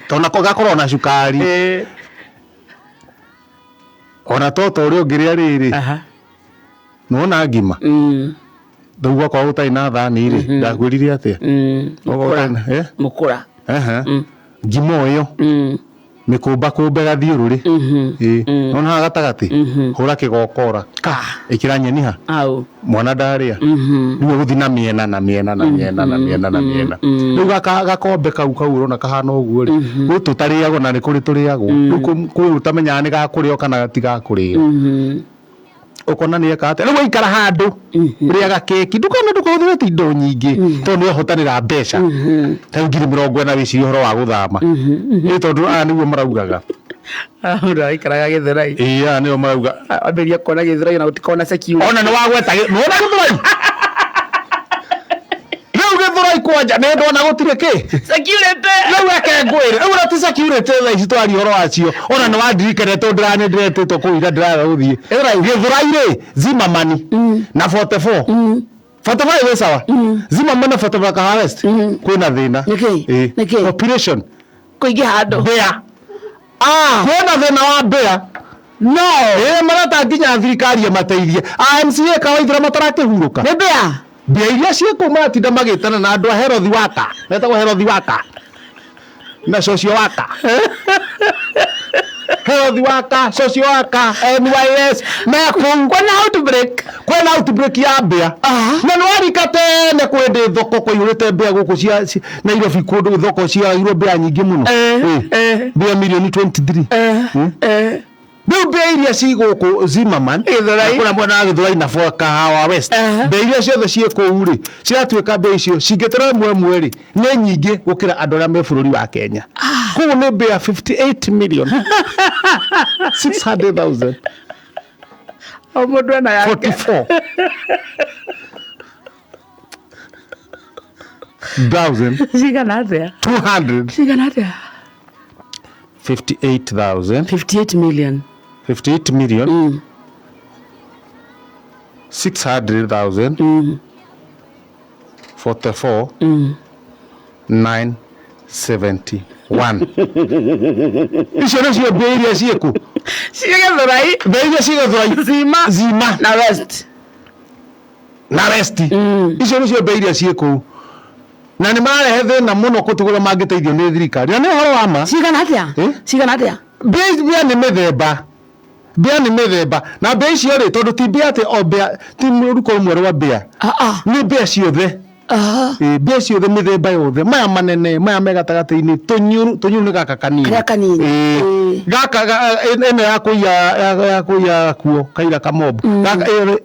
tona ko gakorwo na cukari ona toto uri ungiria riri nona ngima ndauga kwa utai na thani ri ndagwirire atia mukura ngimo yo mikumba kumbe gathiururi nona gatagati hura kigokora ikira nyeni ha mwana ndaria niwe guthina miena na miena riu gakombe kau urona kahana uguo ri gu tutariago na ni kuri turiago kuri utamenyaga ni gakurio kana gatiga kurio ukona ni ekate riu ikara handu riaga keki ndukona tindo nyingi tondu ni hotanira mbeca ta 20,000 wicirie horo wa guthama ni tondu niguo maraugaga ura ikaraga Githurai ni marauga amberia kona Githurai na utikona security ona ni wagweta nona Githurai Githurai kwanja nendo ona gutire ki security riu akengwire riu ati security tha ici twari horo wacio ona ni wandirikane to ndiranendete to kuira ndiraga guthie Githurai ri Zimmerman na 44 45 sawa Zimmerman na 45 ka harvest kwina thina population kuingi hando bea kwina thina wa bea no marata nginya thirikari amateithie MCA kawaithira matarakihuruka ni bea bia iria cieko matinda magitana na andu a herothi waka metagwo herothi waka na socio waka herothi waka socio waka NYS kwena outbreak ya mbea na nwarika tene kwende thoko kuiyurite mbea guku cia Nairobi kundu thoko cia iro mbea nyingi muno mbea milioni 23 Biu mbea iria ciguku Zimmerman kuna mwena wa Githurai na Kahawa West mbea iria ciothe cieko uri ciratuika mbea icio cingitira mweri ni nyingi gukira andu aria me bururi wa Kenya kugu ni mbea 58 million 600,000 mundu ena yake 44,000 sigana atia 200 sigana atia 58 million 600,000 44 971 icio nĩcio mbia iria ciĩku Githurai mbia iria ci Githurai Zima na West icio nĩcio mbia iria ciĩku na nĩ marehe thĩna mũno kũtugũra mangĩteithio nĩ thirikari na nĩ ũhoro wa ma sigana atia mbia nĩ mĩthemba na mbia icio rĩ tondu ti mbia ati o mbia ti mũruko mwerũ wa mbia nĩ mbia ciothe mbia ciothe mĩthemba yothe maya manene maya me gatagati-inĩ tũnyuru nĩ gaka kanini gaka ene ya kuia kuo kaira kamobu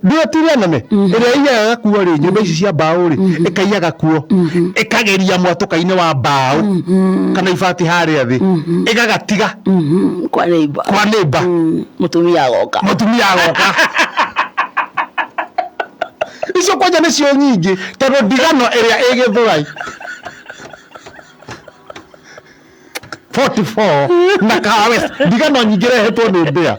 ndio tiria nene ĩrĩa iyaga kuo rĩ nyũmba ici cia mbaũ rĩ ĩkaiyaga kuo ĩkageria mwatũka-inĩ wa mbaũ kana ibati harĩa thĩ ĩgagatiga kwa neighbor mutumia agoka icio kwanja nĩcio nyingĩ tondũ ndigano ĩrĩa ĩ Githurai 44 na Kahawa West ndigano nyingĩ rehetwo nĩ mbea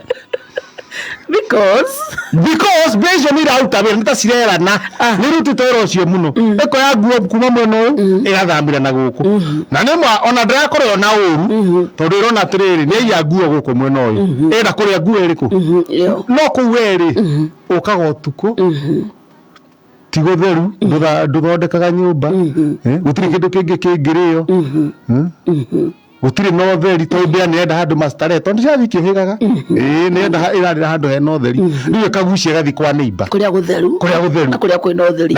because mbea icio nĩ irauta wĩra nĩ ta cirerana nĩ irutĩte wĩra ũcio mũno ĩkoya nguo kuma mwena ũyũ ĩgathamĩra na gũkũ na nĩ ona ndĩrakorwo na ũru tondũ ĩrona atĩrĩrĩ nĩ aiya nguo gũkũ mwena ũyũ ĩna kũrĩa nguo ĩrĩkũ no kũu werĩ ũkaga ũtukũ ti gũtheru ndũthondekaga nyũmba gũtirĩ kĩndũ kĩngĩ kĩngĩrĩo gũtirĩ na ũtheri tondũ mbea nĩenda handũ mastare tondũ ciathi kĩhĩgaga nĩenda ĩrarĩra handũ hena ũtheri rĩu ĩkagucia ĩgathi kwa neighbor kũrĩa gũtheru na kũrĩa kwĩna ũtheri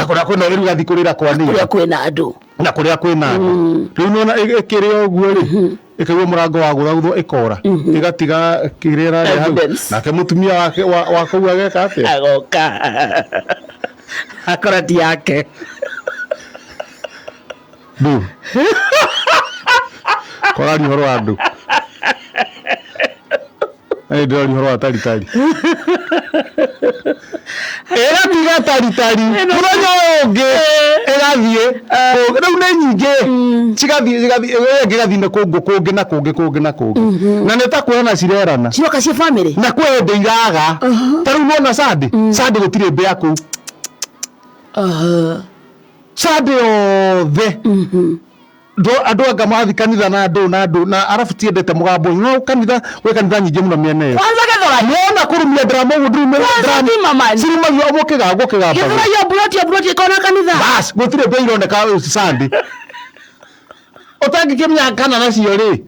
ĩgathi kũrĩra kwa neighbor kũrĩa kwĩna andũ na kũrĩa kwĩna andũ rĩu nĩona ĩkĩrĩ ũguo rĩ ĩkaigua mũrango wa gũthagũthwo ĩkora ĩgatiga kĩrĩa ĩrarĩa hau nake mũtumia wake wa kũu ageka atĩa agoka akora ti yake bu kwa ni horo wa andũ ndĩrori horo wa taritari ĩgatiga taritari mũthenya ũngĩ ĩgathiĩ rĩu nĩ nyingĩ cigathiĩ na kũngĩ na kũngĩ na nĩ ta kuona cirerana ciroka cia family na kwĩ hĩndĩ iraga ta rĩu nona Sande gũtirĩ mbĩa kũu Sande othe andu anga mathi kanitha na andu na arafu tiendete mugambo no kanitha nyingi muno miene yo kwanza gethora niona kurumia drama drama sirima yo mukiga gethora yo buloti kona kanitha bas gutire be ironeka Sunday otangi kimya kana nacio ri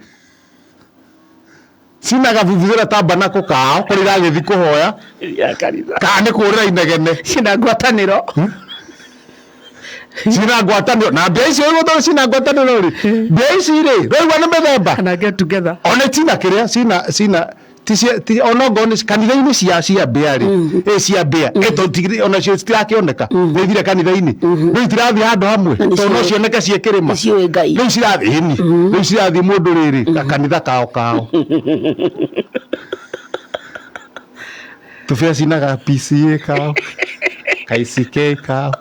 sina gavuvuzira tabanako kao kurira githi kuhoya ya kanitha kana kurira inegene sina ngwataniro sina ngwataniro na mbeisi uyu ndo sina ngwataniro ri mbeisi ri roi wana methemba kana get together ona tina kiria sina ti ona ngone kanitha-ini cia mbea ri cia mbea eto tigiri ona cio cirakioneka thire kanitha-ini rĩu tirathi handu hamwe to no cioneke ciekirima rĩu cirathi rĩu cirathi mundu riri kanitha kao tufia cinaga PCA kao KCK kao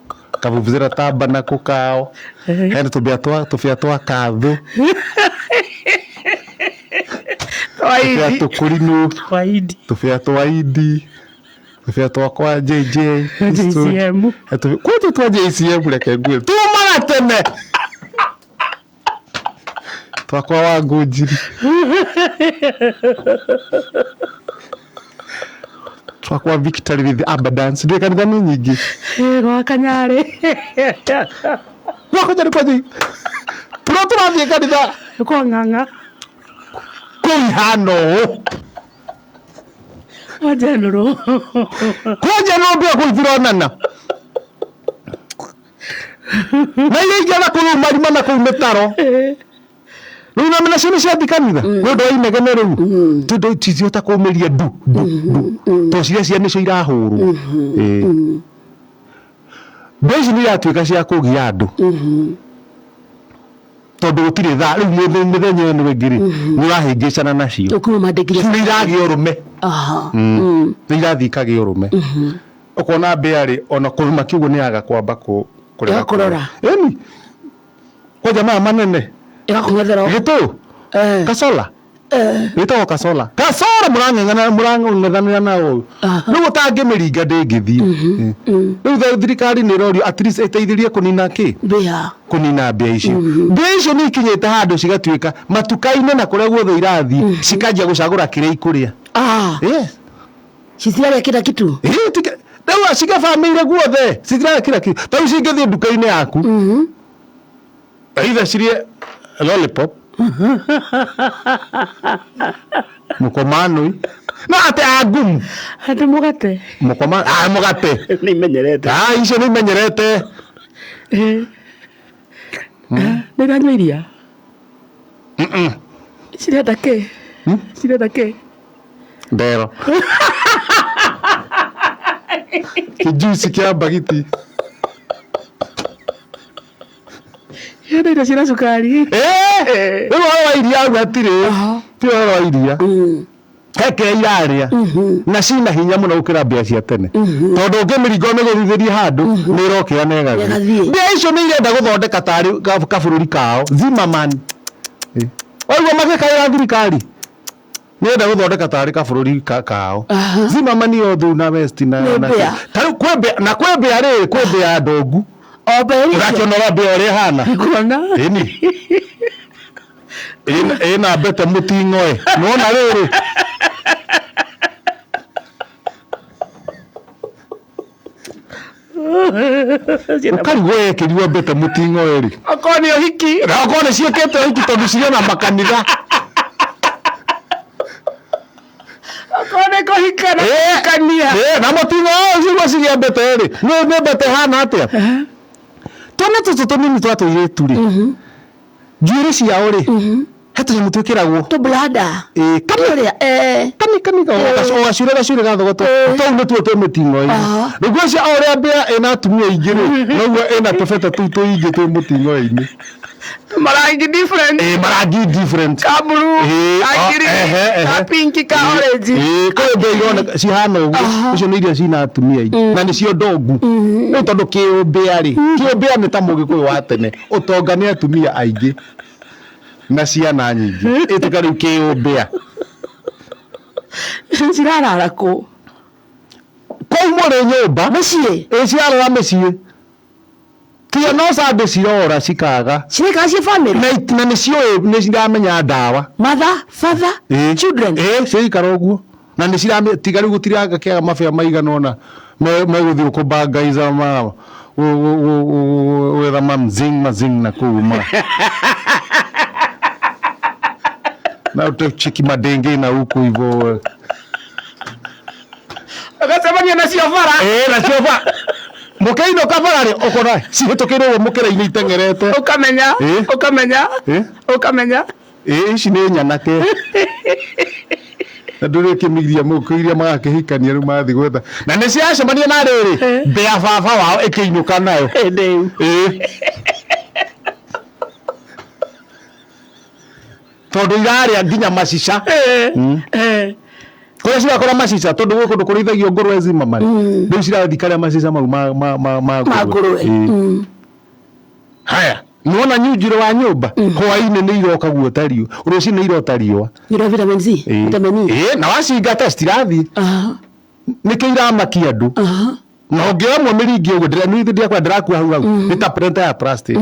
kavuvuzira tabanako kao hena tufia twa kathu tufia tukurinu tufia twa idi tufia twa kwa JJ JCM kwetu twa JCM reke ngwe tumana tene twa kwa Wangũnjiri twa kwa Victory with Abundance ndio kanitha ni nyingi gwa Kanyari gwa Kanyari kwa ji turathie kanitha kwa Ng'ang'a kuihano wajenuru bia kuithironana na ile igana kuru marima na kuru metaro rĩu na mena ciana cia kanitha nĩũndũ wa inegene rĩu tondũ ticiota kũũmĩria ndu to ciria cia nĩcio irahũrwo mbia ici nĩ iratuĩka cia kũgia andũ tondũ gũtirĩ thaa rĩu mĩthenya ĩyo nĩ wengĩ nĩ ũrahĩngĩcana nacio nĩ iragĩa ũrũme nĩ irathiĩ ikagĩa ũrũme ũkona mbĩa rĩ ona kũrũma kiugo nĩ yaga kwamba kũrora ĩni kwa jamaa manene gitu kasola witagwo kasola mũrang'ethanĩra nao rĩu ũtangĩmĩringa ndĩngĩthiĩ rĩu thirikari nĩ ĩrorio at least ĩteithĩrie kũnina kũnina mbĩa icio mbĩa icio nĩ ikinyĩte handũ cigatuĩka matuka-inĩ na kũrĩa guothe irathiĩ cikanjia gũcagũra kĩrĩa ikũrĩa citirarĩa kila kitu rĩu cigabamĩire guothe citirarĩa kila kitu tarĩu cingĩthiĩ nduka-inĩ yaku either cirie lollipop mukomano na ate agum ate mugate mugate ni menyerete icio ni menyerete ni ranywiria cirenda ke ndero kijusi kia bagiti yana ina cira cukari rĩu wa iria gũtirĩ ti wa iria heke iraria na cina hinya mũno gũkĩra mbĩa cia tene tondũ ũngĩmĩringa ũmĩgũthithĩrie handũ nĩ ĩrokĩra na ĩgathiĩ mbĩa icio nĩ irenda gũthondeka tarĩ kabũrũri kao Zimmerman oiguo magĩkaĩra thirikari nĩ enda gũthondeka tarĩ kabũrũri kao Zimmerman yo thũ na West na tarĩu kwĩ mbĩa rĩ kwĩ mbĩa ndongu ũrakĩonora mbĩa ũrĩa hana ĩna mbete mũting'oe nĩwona rĩrĩ ũkarigwo yekĩrirwo mbete mũting'oe rĩ okorwo nĩ ũhiki okorwo nĩ ciĩkĩte ũhiki tondũ cirĩ na makanitha okorwo nĩ kũhikana kania na mũting'oe ũcio cigĩa mbete rĩ nĩ mbete hana atĩa twana tũtũ tũnini twa tũirĩtu rĩ njuĩrĩ ciao rĩ he tũnyamũ twĩkĩragwo tũblada gacure gathogotwo tũu nĩtuo twĩ mũting'oe-inĩ rĩu gwĩcia o ũrĩa mbĩa ĩna atumia aingĩ rĩ noguo ĩna tũbete tũu tũingĩ twĩ mũting'oe-inĩ marangi different ka blue ka green ka pink ka orange kũrĩ mbĩa ironeka cihana ũguo icio nĩ iria cina atumia aingĩ na nĩcio ndongu rĩu tondũ kĩũmbĩa rĩ kĩũmbĩa nĩ ta mũgĩkũyũ wa tene ũtonga nĩ atumia aingĩ na ciana nyingĩ ĩtuĩka rĩu kĩũmbĩa cirarara kũ kũu mũrĩ nyũmba mũciĩ cirarara mũciĩ tia no sabe cirora cikaga cireka cie family na nĩ ciramenya ndawa mother father children ciikara ũguo na nĩ ciratiga rĩu gũtiranga kĩaga mabĩa maigana ona megũthiĩ kũbangaiza wetha mazing na kuma na utacheki madenge na huko hivyo agasemania na ciofara na ciofara mukeino kabarare okora cihĩtũkĩrwo mũkĩra-inĩ itengerete ukamenya ici nĩ nyanake na ndũrĩkĩmĩgiria mũkĩiria magakĩhikania rĩu mathiĩ gwetha na nĩ ciacemania na rĩrĩ mbĩa baba wao ĩkĩinũka nayo tondũ irarĩa nginya macica kũrĩa cigakora macica tondũ gwĩ kũndũ kũrĩithagio ngũrwe zima marĩ rĩu cirathiĩ karĩa macica mau ma ngũrwe haya nĩwona nyunjiro wa nyũmba hwainĩ nĩ iroka guota riũa rũciinĩ irota riũa vitamin C vitamin E na wacingata citirathiĩ nĩkĩ iramakia andũ na ũngĩamwo mĩringi ũguo ndĩrakua hau nĩ ta prenta ya plastic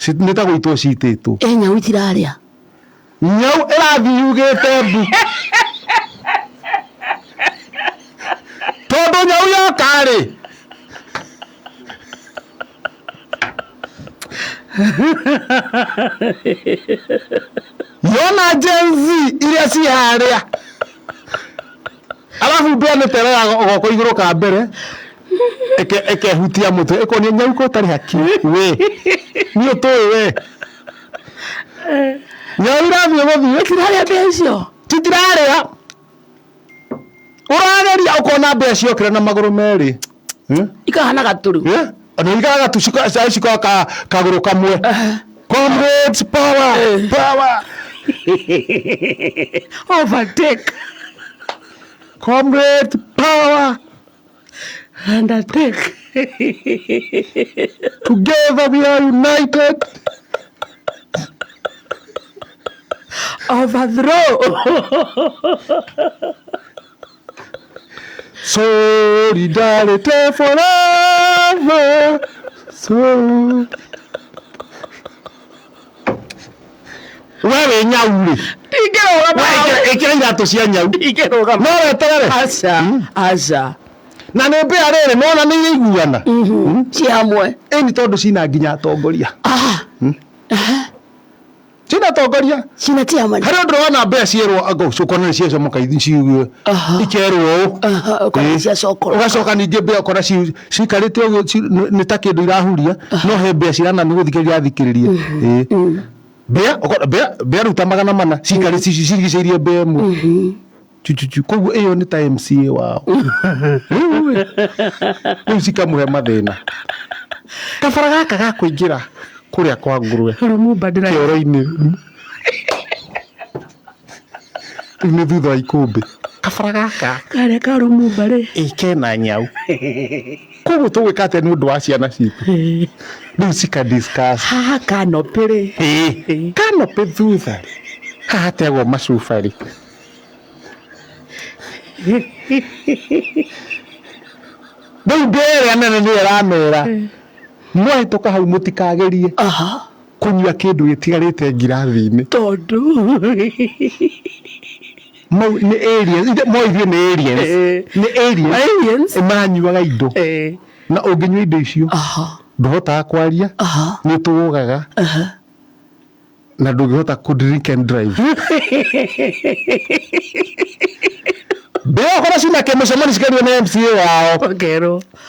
nĩ ta gũitwo citĩtwo nyau itirarĩa nyau ĩrathiĩ yugĩte mbu tondũ nyau yokarĩ yona jenzi iria ci harĩa alafu mbĩa nĩ tereraga goko igũrũ ka mbere ĩkehutia mũtwe ĩkonia nyau ko tarĩ haki we niĩ ũtũĩ we nyau irathiĩ gũthiĩ itirarĩa mbĩa icio titirarĩa ũrageria ũkona mbĩa ciokĩra na magũrũ merĩ ikahana gatũrũ ona ikaraga tu cikoa kagũrũ kamwe comrades power overtake comrade power undertake together we are united overthrow solidarity forever wewe nyau rĩ ĩkĩra iratũ cia nyau no weterere aca na nĩ mbĩa rĩrĩ nona nĩ iguana ci hamwe ĩni tondũ cina nginya atongoria cina atongoria cina ti hamwe harĩ ũndũ wona mbĩa cierwo cukona nĩ ciacomoka ciugue ikerwo ũgacoka ningĩ mbĩa ũkora cikarĩte ũguo nĩ ta kĩndũ irahuria no he mbĩa cirana nĩ gũthikĩrĩria athikĩrĩrie mbĩa ruta 400 cirigicĩirie mbĩa ĩmwe koguo ĩyo nĩ ta MCA wao rĩu cikamũhe mathĩna kabara gaka ga kũingĩra kũrĩa kwa ngũrwe kĩoro-inĩ nĩ thutha wa ikũmbĩ kabara gaka karĩa ka Rumumba rĩ kena nyau koguo tũgwĩka atĩa nĩ ũndũ wa ciana citũ rĩu cika-discuss haha kanopĩ rĩ kanopĩ thutha haha tegwo macuba rĩ rĩu mbĩa nene nĩ ĩramera mwahĩtũka hau mũtikagerie kũnyua kĩndũ gĩtigarĩte ngirathi-inĩ tondũ nĩ aliens moithie nĩ aliens maranyuaga indo na ũngĩnyua indo icio ndũhotaga kwaria nĩ ũtũgũgaga na ndũngĩhota ku drink and drive mbĩa ũkora cina kĩmũcemani cikario nĩ MCA wao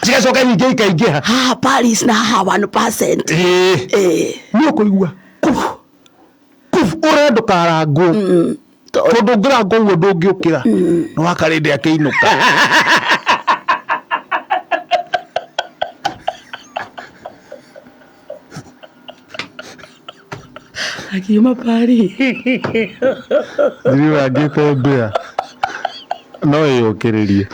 cigacoka nyingĩ ikaingĩha Paris na haha 1% nĩ ũkũigua ũrĩa ndũkarangwo tondũ ũngĩrangwo ũguo ndũngĩũkĩra nĩ wakarĩndĩ akĩinũka akiuma Paris ndiribangĩte mbĩa no ĩyũkĩrĩrie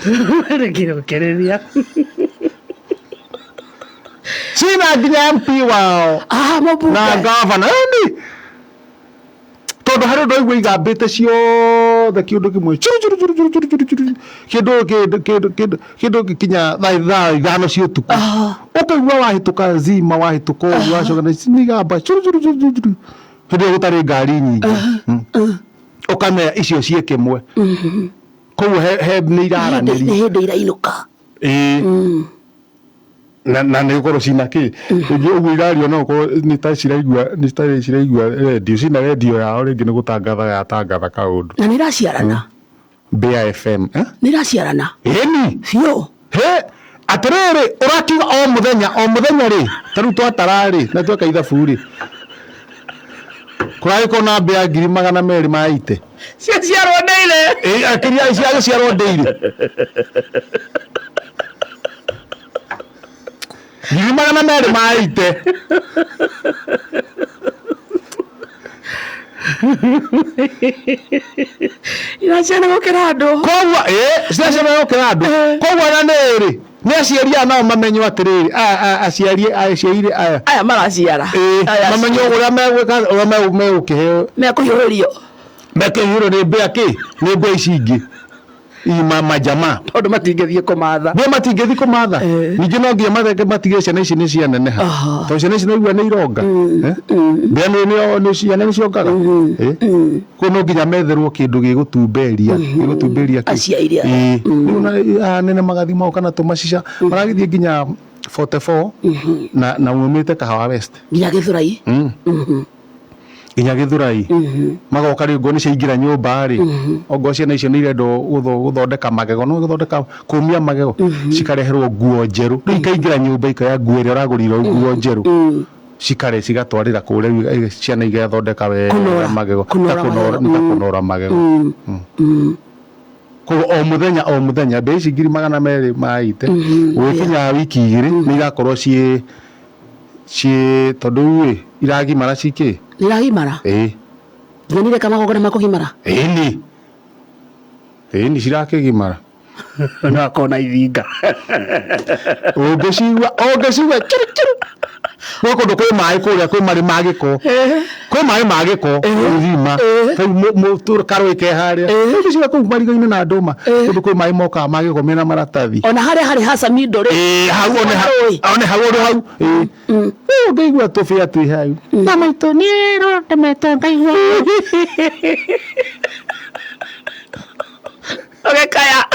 cina nginya MP wao na gavana tondu hari ndo igwe igambite ciothe kiundu kimwe kindu kinya thaa ithano cia utuku ukaigua wahituka zima wahituka uguo wacoka ni igamba hindi gutari ngari nyingi ukamenya icio cie kimwe koguo he ni iraranĩria ni hindi irainuka na nä gå cina kä å guo irario no nä ta ciraigua redio cina redio yao rä ngä nä gå tangatha yatangatha kaå ndå na nä iraciarana Bea FM nä iraciarana ĩni biå he atä rä rä å rakiuga o må thenya rä ta rä u twatara rä na tweka ithabu rä kå ragä korwo na mbia 280 ciaciarwo ndäire akä ciagä ciarwo ndäire 280 iraciana gå kä ra andå koguo ciraciana gå kä ra andå koguo na nä rä nä aciari aya nao mamenyo atä rä rä aciari aya maraciara mamenyo å rä a megwä ka å rä a megå kä heo mekå hiå rä rio mekä hiå rä nä mbä akä nä mbä ici ingä majama tondå matingäthiä kå matha nä matingäthiä kå matha ningä no nginya matheke matigä ciana ici nä cianeneha tondå ciana ici naigua nä ironga mbia nä ciana nä ciongaga kå no nginya metherwo kä ndå gä gå tumberia aciairia nene magathi mau kana tå macica maragä thiä nginya 44 na umä te Kahawa West nginya gä thå rai nginya Githurai magoka rä ngo nä ciaingä nyå mba rä ongo ciana icio nä irendwo gå thondeka magego no gå thondeka kåmia magego cikareherwo nguo njerå rä ikaingä ra nyå mba ikaya nguo ä rä a å ragå rirwo nguo njerå cikare cigatwarä ra kå rä ciana igathondeka wega magego ta kå nora magego koguo o må thenya mbia ici 280 gå kinya wiki 2 nä igakorwo ciä tondå rä iragimara cikä nä iragimara ngenire kamagogona makå gimara ĩni cirakä gimara nakona ithinga å ngä cigua gwä kå ndå kwä maä kå rä a kwä marä magä ko kwä maä magä ko thima karå ä keharä a ciga kå u marigo-inä na ndå ma kå ndå kwä maä mokaga magä ko mena maratathi ona harä a harä haca mindå rä hau one hau å rä hau ngä igua tå bä a twä hau na maitå nä rå ndemetwo ngaigua ogekaya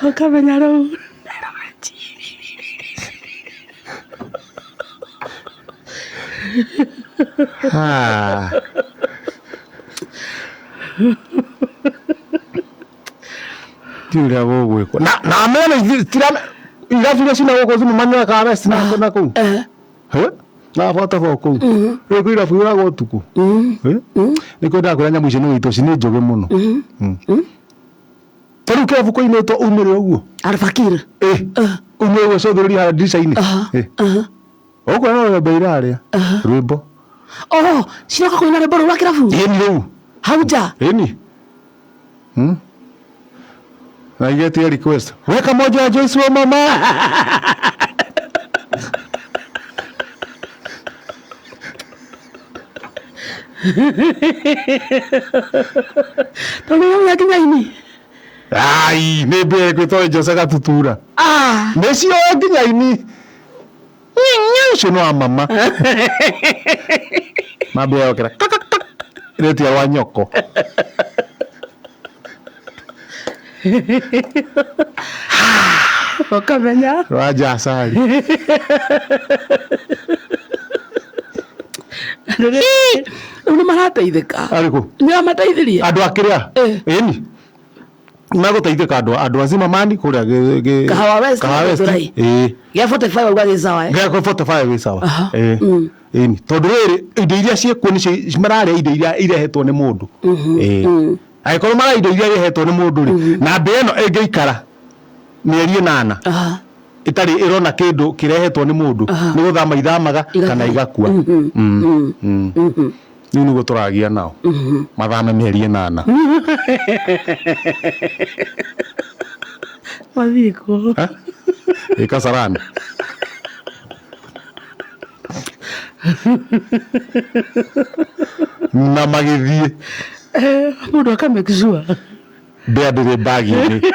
ukamenya rä u tiuria gå gwä kwo na mena irabu iria cina gå kå thimu manyua Kahawa West na kå u na bota kå u rä kå irabu iragwo å tukå nä kwendaga kwä ra nyamå icio nä witå ci nä njå gä må no ta rä u kä rabu kå inä two umä re å guo Al-Fakir umä re å guo cåthå rä ria harä ndirica-inä å kwä ra rwä irarä a rwä mbo ciroka kå ina rwä mbo rå rwa kä rabu ĩni rä u hau nja ĩni na igetia request weka moja ya Joyce wa mama tondå ya nginya ini ai nä mbä kwä tå Jose gatutura nä cio nginya ini cio no wa mama mambä yokera rä tia rwa nyoko ukamenya rwa njacari rä u nä marateithä ka arä kå nä amateithirie andå akä rä a ĩni magå teithä ka andå azima mani kå rä a Kahawa West gä 45 auga gä sawa gä 45 wä sawa ĩni tondå rä rä indo iria ciäkuo nä mararä indo iria irehetwo nä må ndå agä korwo mararä indo iria irehetwo nä må ndå rä na mbä ä no ä ngä ikara mĩeri 8 itarĩ ĩrona kĩndũ kĩrehetwo nĩ mũndũ nĩ gũthama ithamaga kana igakua rĩu nĩguo tũragia nao mathame mĩeri 8 mathiĩ kũ ĩ Kasarani na magithie mundu akamekizua ndire bagi-inĩ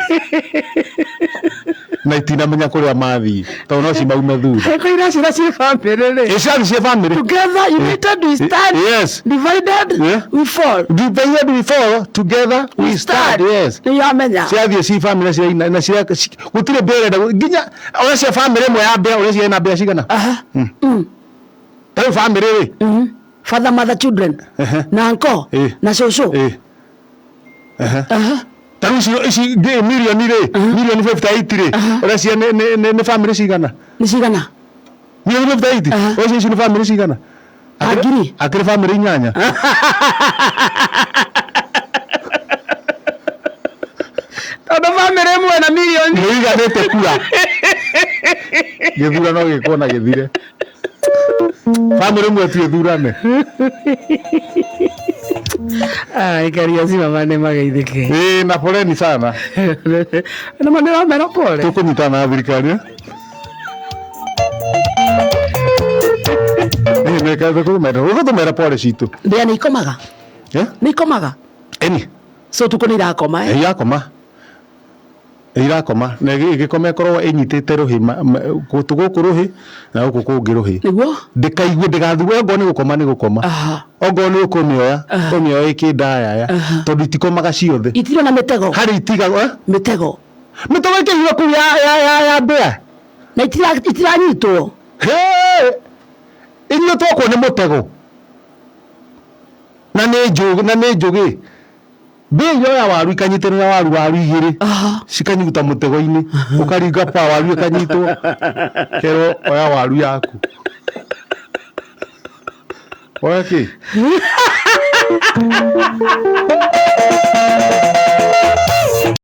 na itinamenya kũrĩa mathii tondũ no cimaume thutha koira cira cie family iciari cia family together united we stand yes divided we fall together we stand yes ni yamenya ciathiĩ ci family cia na cia gũtirĩ mbere nginya ona cia family ĩmwe ya mbere ũrĩa ciena mbere cigana tarĩ family rĩ father mother children na uncle na shosho tarũ ici milioni rĩ milioni 58 rĩ ũrĩa cia nĩ family cigana milioni 58 ũrĩa cia nĩ family cigana akĩrĩ family 8 tondũ family ĩmwe na milioni nĩiganĩte kura gĩthurano gĩkwo na gĩthire family ĩmwe tu ĩthurane ikaria si mama ne magaithike na poleni sana na maneno mera pole tukunyitana na thirikari mekaza kumera pole citu ndia ni ikomaga eni so tukoni irakoma irakoma na igikoma korwo inyitite ruhi gutu guku ruhi na guku kungi ruhi niguo ndikaigue ndigathuwe ngo ni gukoma ongo ni ukumioya umioya ikindaya tondu itikomaga ciothe itiro na mitego hari itiga mitego ikihiro ku ya mbea na itiranyitwo inyo twakwo ni mutego na ni njugi mbia ya waru ikanyitana waru igiri cikanyuta mutego-ini ukaringa pa waru ikanyitwo kero oya waru yaku oya ki